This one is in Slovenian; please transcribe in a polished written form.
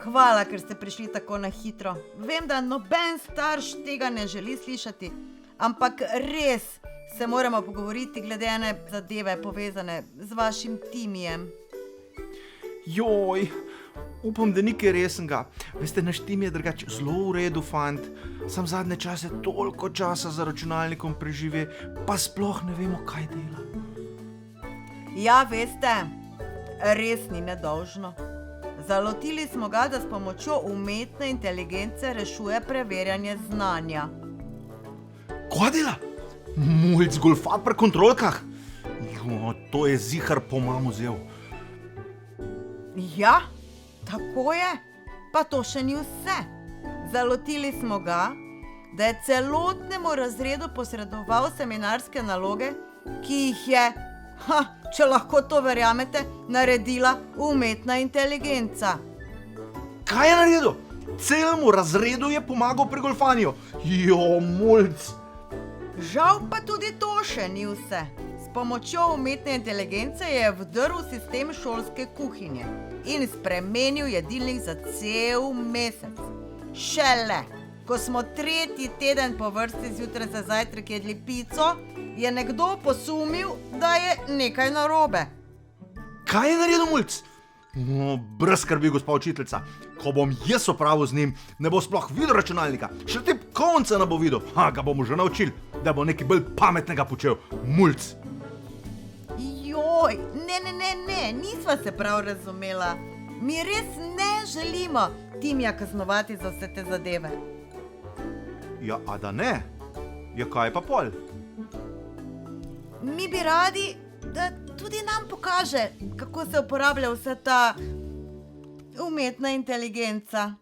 Hvala, ker ste prišli tako na hitro. Vem, da noben starš tega ne želi slišati, ampak res se moramo pogovoriti glede ene zadeve povezane z vašim Timijem. Joj, upam, da ni kaj resnega. Veste, naš Tim je drugače zelo v redu fant. Sam zadnje čase toliko časa za računalnikom preživi, pa sploh ne vemo, kaj dela. Ja, veste, res ni nedolžno. Zalotili smo ga, da s pomočjo umetne inteligence rešuje preverjanje znanja. Kaj dela? Mulc golfa pri kontrolkah? Jo, to je zihar po mamu vzel. Ja, tako je. Pa to še ni vse. Zalotili smo ga, da je celotnemu razredu posredoval seminarske naloge, ki jih je, če lahko to verjamete, naredila umetna inteligenca. Kaj je naredil? Celemu razredu je pomagal pri golfanju. Jo, mulc. Žal pa tudi to še ni vse. S pomočjo umetne inteligence je vdrl v sistem šolske kuhinje in spremenil jedilnik za cel mesec. Šele, ko smo 3. teden po vrsti zjutraj za zajtrk jedli pico, je nekdo posumil, da je nekaj narobe. Kaj je naredil mulc? No, brez skrbi, gospa učiteljica. Ko bom jaz opravil z njim, ne bo sploh videl računalnika. Še te konca ne bo videl. Ga bomo že naučili, da bo nekaj bolj pametnega počel. Mulc. Joj, ne, nisva se prav razumela. Mi res ne želimo Timija kaznovati za vse te zadeve. Ja, a da ne? Ja, kaj pa pol? Mi bi radi, da tudi nam pokaže, kako se uporablja vsa ta umetna inteligenca.